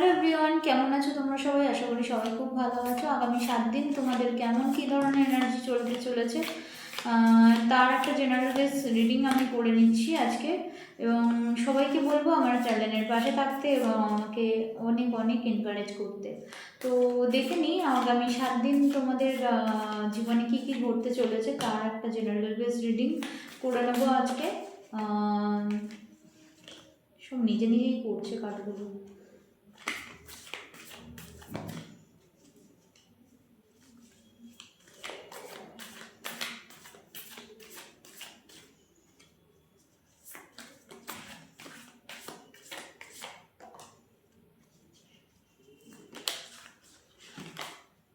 Hello everyone, কেমন আছো তোমরা সবাই? আশা করি সবাই খুব ভালো আছো। আগামী 7 দিন তোমাদের কেমন কী ধরনের এনার্জি চলতে চলেছে তার একটা জেনারেল বেস রিডিং আমি করে নিচ্ছি আজকে। এবং সবাইকে বলবো আমার চ্যানেলের পাশে থাকতে এবং আমাকে অনেক অনেক এনকারেজ করতে। তো দেখে নিই আগামী 7 দিন তোমাদের জীবনে কী কী ঘটতে চলেছে তার একটা জেনারেল বেস রিডিং করে নেবো আজকে। সব নিজে নিজেই করছে কার্ডগুলো।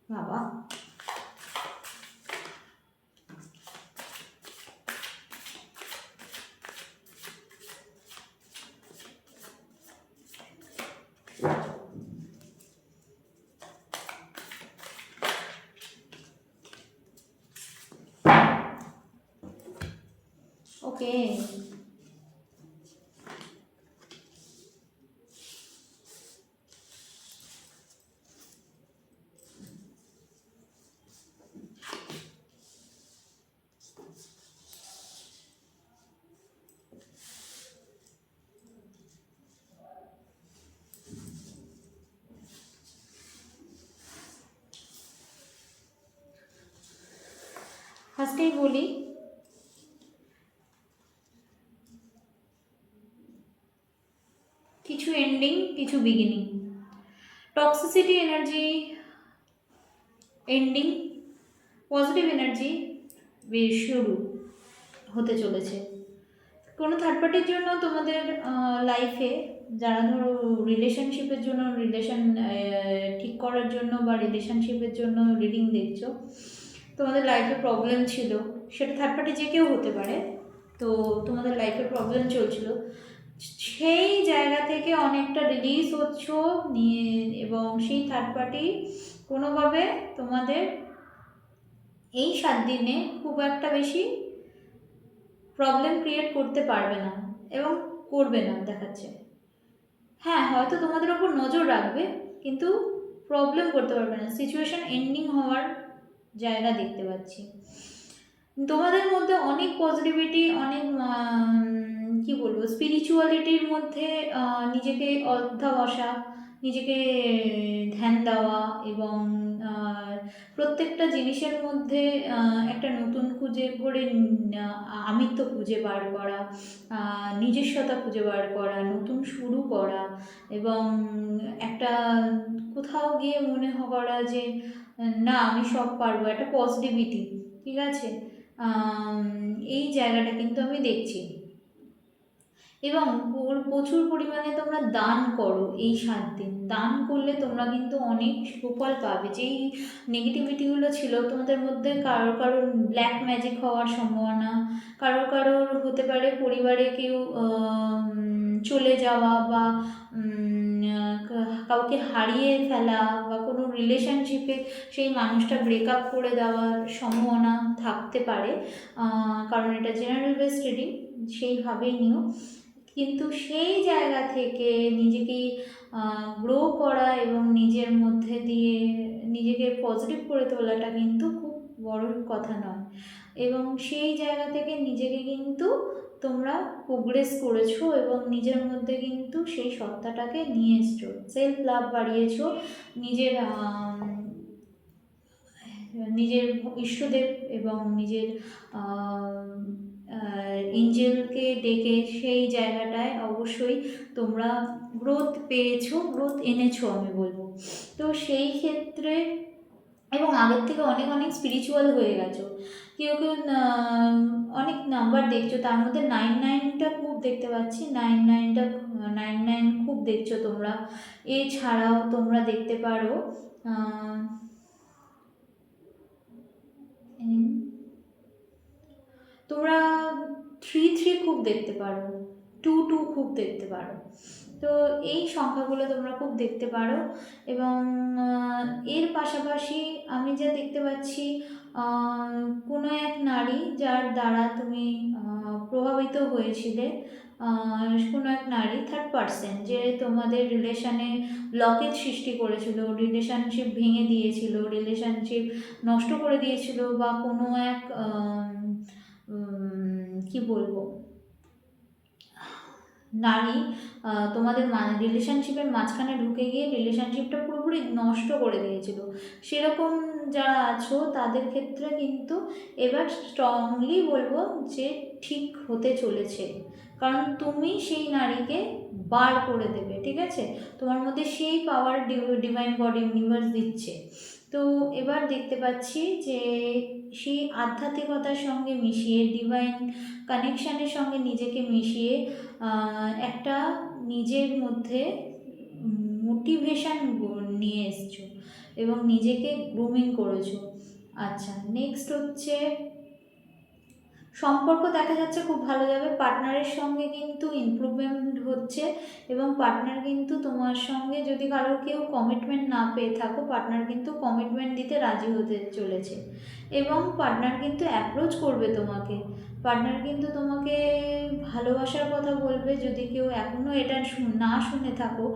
বাবা, ওকে। ফার্স্টেই বলি, কিছু এন্ডিং কিছু beginning. Toxicity energy ending, positive energy শুরু হতে চলেছে। কোনো থার্ড পার্টির জন্য তোমাদের লাইফে, যারা ধরো রিলেশনশিপের জন্য রিলেশন ঠিক করার জন্য বা রিলেশনশিপের জন্য রিডিং দেখছো, তোমাদের লাইফে প্রবলেম ছিল, সেটা থার্ড পার্টি যে কেউ হতে পারে। তো তোমাদের লাইফে প্রবলেম চলছিল, সেই জায়গা থেকে অনেকটা রিলিজ হচ্ছ নিয়ে, এবং সেই থার্ড পার্টি কোনোভাবে তোমাদের এই 7 দিনে খুব একটা বেশি প্রবলেম ক্রিয়েট করতে পারবে না এবং করবে না দেখাচ্ছে। হ্যাঁ, হয়তো তোমাদের ওপর নজর রাখবে, কিন্তু প্রবলেম করতে পারবে না। সিচুয়েশন এন্ডিং হওয়ার জায়গা দেখতে পাচ্ছি। তোমাদের মধ্যে অনেক পজিটিভিটি, অনেক কি বলবো, স্পিরিচুয়ালিটির মধ্যে নিজেকে অধ্যবসা, নিজেকে ধ্যান দেওয়া এবং প্রত্যেকটা জিনিসের মধ্যে একটা নতুন খুঁজে করে আমিত্ব খুঁজে বার করা, নিজস্বতা খুঁজে বার করা, নতুন শুরু করা, এবং একটা কোথাও গিয়ে মনে করা যে না, আমি সব পারবো, একটা পজিটিভিটি। ঠিক আছে, এই জায়গাটা কিন্তু আমি দেখছি। এবং প্রচুর পরিমাণে তোমরা দান করো এই 7 দিন। দান করলে তোমরা কিন্তু অনেক সুফল পাবে। যেই নেগেটিভিটিগুলো ছিল তোমাদের মধ্যে, কারোর কারোর ব্ল্যাক ম্যাজিক হওয়ার সম্ভাবনা, কারোর কারোর হতে পারে পরিবারে কেউ চলে যাওয়া, বা কাউকে হারিয়ে ফেলা, বা কোনো রিলেশনশিপে সেই মানুষটা ব্রেকআপ করে দেওয়ার সম্ভাবনা থাকতে পারে। কারণ এটা জেনারেল বেস রিডিং, সেইভাবেই নিও। কিন্তু সেই জায়গা থেকে নিজেকে গ্রো করা এবং নিজের মধ্যে দিয়ে নিজেকে পজিটিভ করে তোলাটা কিন্তু খুব বড় কথা নয়। এবং সেই জায়গা থেকে নিজেকে কিন্তু তোমরা প্রোগ্রেস করেছো এবং নিজের মধ্যে কিন্তু সেই সত্তাটাকে নিয়ে এসছো, সেলফ লাভ বাড়িয়েছো, নিজের নিজের ইষ্টদেব এবং নিজের এঞ্জেলকে ডেকে সেই জায়গাটায় অবশ্যই তোমরা গ্রোথ পেয়েছো, গ্রোথ এনেছো আমি বলবো। তো সেই ক্ষেত্রে, এবং আগের থেকে অনেক অনেক স্পিরিচুয়াল হয়ে গেছো। কেউ কেউ অনেক নাম্বার দেখছো, তার মধ্যে 99টা খুব দেখতে পাচ্ছি। 99 খুব দেখছো তোমরা। এছাড়াও তোমরা দেখতে পারো তোমরা 3 খুব দেখতে পারো, 2 খুব দেখতে পারো। তো এই সংখ্যাগুলো তোমরা খুব দেখতে পারো। এবং এর পাশাপাশি আমি যা দেখতে পাচ্ছি, কোনো এক নারী যার দ্বারা তুমি প্রভাবিত হয়েছিলে, কোনো এক নারী থার্ড পার্সন যে তোমাদের রিলেশানে ব্লকেজ সৃষ্টি করেছিল, রিলেশনশিপ ভেঙে দিয়েছিল, রিলেশনশিপ নষ্ট করে দিয়েছিল, বা কোনো এক কি বলবো, নারী তোমাদের রিলেশনশিপের মাঝখানে ঢুকে গিয়ে রিলেশনশিপটা পুরোপুরি নষ্ট করে দিয়েছিল, সেরকম যারা আছো তাদের ক্ষেত্রে কিন্তু এবার স্ট্রংলি বলবো যে ঠিক হতে চলেছে, কারণ তুমি সেই নারীকে বার করে দেবে, ঠিক আছে? তোমার মধ্যে সেই পাওয়ার ডিভাইন গড ইউনিভার্স দিচ্ছে। তো এবার দেখতে পাচ্ছি যে সেই আধ্যাত্মিকতার সঙ্গে মিশিয়ে, ডিভাইন কানেকশানের সঙ্গে নিজেকে মিশিয়ে একটা নিজের মধ্যে মোটিভেশান নিয়ে এসছো এবং নিজেকে গ্রুমিং করেছো। আচ্ছা, নেক্সট হচ্ছে সম্পর্ক দেখা যাচ্ছে খুব ভালো যাবে, পার্টনারের সঙ্গে কিন্তু ইমপ্রুভমেন্ট হচ্ছে, এবং পার্টনার কিন্তু তোমার সঙ্গে, যদি কারোর কেউ কমিটমেন্ট না পেয়ে থাকো, পার্টনার কিন্তু কমিটমেন্ট দিতে রাজি হতে চলেছে, এবং পার্টনার কিন্তু অ্যাপ্রোচ করবে তোমাকে, পার্টনার কিন্তু তোমাকে ভালোবাসার কথা বলবে। যদি কেউ এখনও এটা না শুনে থাকো,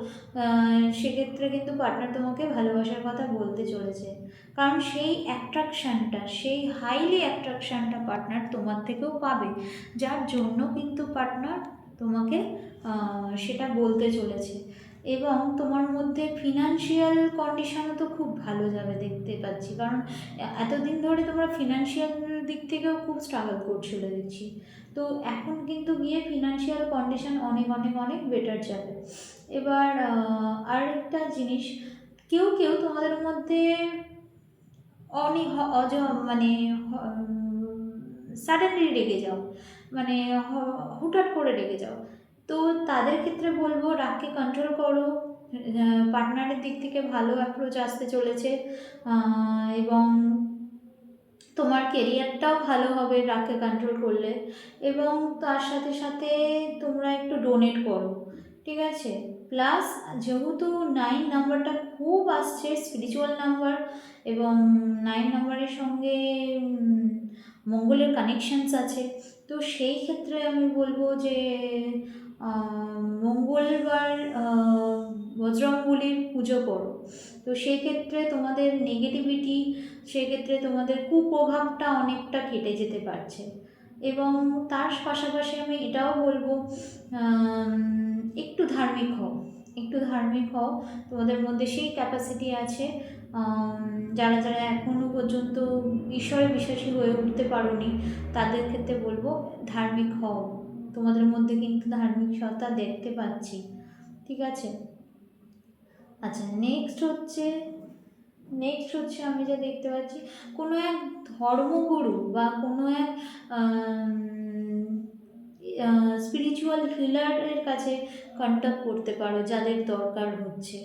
সেক্ষেত্রে কিন্তু পার্টনার তোমাকে ভালোবাসার কথা বলতে চলেছে, কারণ সেই অ্যাট্রাকশানটা, সেই হাইলি অ্যাট্রাকশানটা পার্টনার তোমার থেকেও পাবে, যার জন্য কিন্তু পার্টনার তোমাকে সেটা বলতে চলেছে। এবং তোমার মধ্যে ফিনান্সিয়াল কন্ডিশনও তো খুব ভালো যাবে দেখতে পাচ্ছি, কারণ এতদিন ধরে তোমরা ফিনান্সিয়াল দিক থেকেও খুব স্ট্রাগল করছিলে দেখছি, তো এখন কিন্তু গিয়ে ফিনান্সিয়াল কন্ডিশন অনেক অনেক অনেক বেটার যাবে। এবার আর একটা জিনিস, কেউ কেউ তোমাদের মধ্যে অনেক মানে সাডেনলি রেগে যাও, মানে হুটহাট করে রেগে যাও, তো তাদের ক্ষেত্রে বলবো রাগকে কন্ট্রোল করো, পার্টনারের দিক থেকে ভালো অ্যাপ্রোচ আসতে চলেছে, এবং তোমার কেরিয়ারটাও ভালো হবে রাগকে কন্ট্রোল করলে, এবং তার সাথে সাথে তোমরা একটু ডোনেট করো, ঠিক আছে? প্লাস যেহেতু 9 নাম্বারটা খুব আসছে, স্পিরিচুয়াল নাম্বার, এবং 9 নাম্বারের সঙ্গে মঙ্গলের কানেকশানস আছে, তো সেই ক্ষেত্রে আমি বলবো যে মঙ্গলবার বজরংবলীর পুজো করো, তো সেই ক্ষেত্রে তোমাদের নেগেটিভিটি, সেক্ষেত্রে তোমাদের কুপ্রভাবটা অনেকটা কেটে যেতে পারছে। এবং তার পাশাপাশি আমি এটাও বলবো, একটু ধার্মিক হও, একটু ধার্মিক হও, তোমাদের মধ্যে সেই ক্যাপাসিটি আছে। যারা যারা এখনও পর্যন্ত ঈশ্বরে বিশ্বাসী হয়ে উঠতে পারোনি, তাদের ক্ষেত্রে বলবো ধার্মিক হও, তোমাদের মধ্যে কিন্তু ধার্মিক সত্তা দেখতে পাচ্ছি, ঠিক আছে? আচ্ছা, নেক্সট হচ্ছে আমি যা দেখতে পাচ্ছি, কোনো এক ধর্মগুরু বা কোনো এক স্পিরিচুয়াল হিলারের কাছে কন্ট্যাক্ট করতে পারো যাদের দরকার হচ্ছে,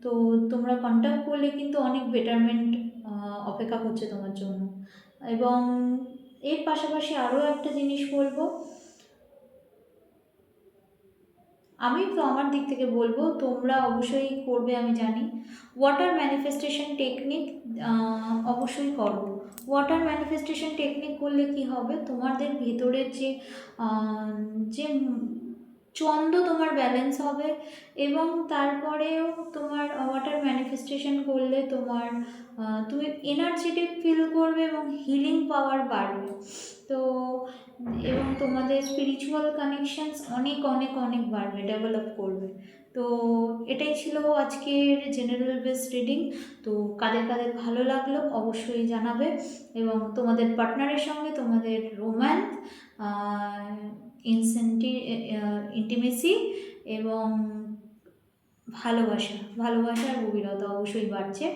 তো তোমরা কন্ট্যাক্ট করলে কিন্তু অনেক বেটারমেন্ট অপেক্ষা করছে তোমার জন্য। এবং এর পাশাপাশি আরও একটা জিনিস বলবো, আমি তো আমার দিক থেকে বলবো তোমরা অবশ্যই করবে, আমি জানি ওয়াটার ম্যানিফেস্টেশন টেকনিক অবশ্যই করো। ওয়াটার ম্যানিফেস্টেশন টেকনিক করলে কি হবে, তোমাদের ভেতরের যে যে চন্দ্র তোমার ব্যালেন্স হবে, এবং তারপরেও তোমার ওয়াটার ম্যানিফেস্টেশন করলে তোমার তুমি এনার্জেটিক ফিল করবে এবং হিলিং পাওয়ার বাড়বে, তো এবং তোমাদের স্পিরিচুয়াল কানেকশানস অনেক অনেক অনেক বাড়বে, ডেভেলপ করবে। তো এটাই ছিল আজকের জেনারেল বেস রিডিং। তো কাদের কাদের ভালো লাগলো অবশ্যই জানাবে, এবং তোমাদের পার্টনারের সঙ্গে তোমাদের রোম্যান্স, ইন্টিমেসি এবং ভালোবাসার গভীরতা অবশ্যই বাড়ছে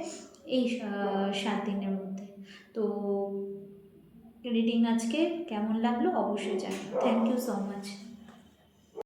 এই 7 দিনের মধ্যে। তো রিডিং আজকে কেমন লাগলো অবশ্যই জানাবো। Thank you so much.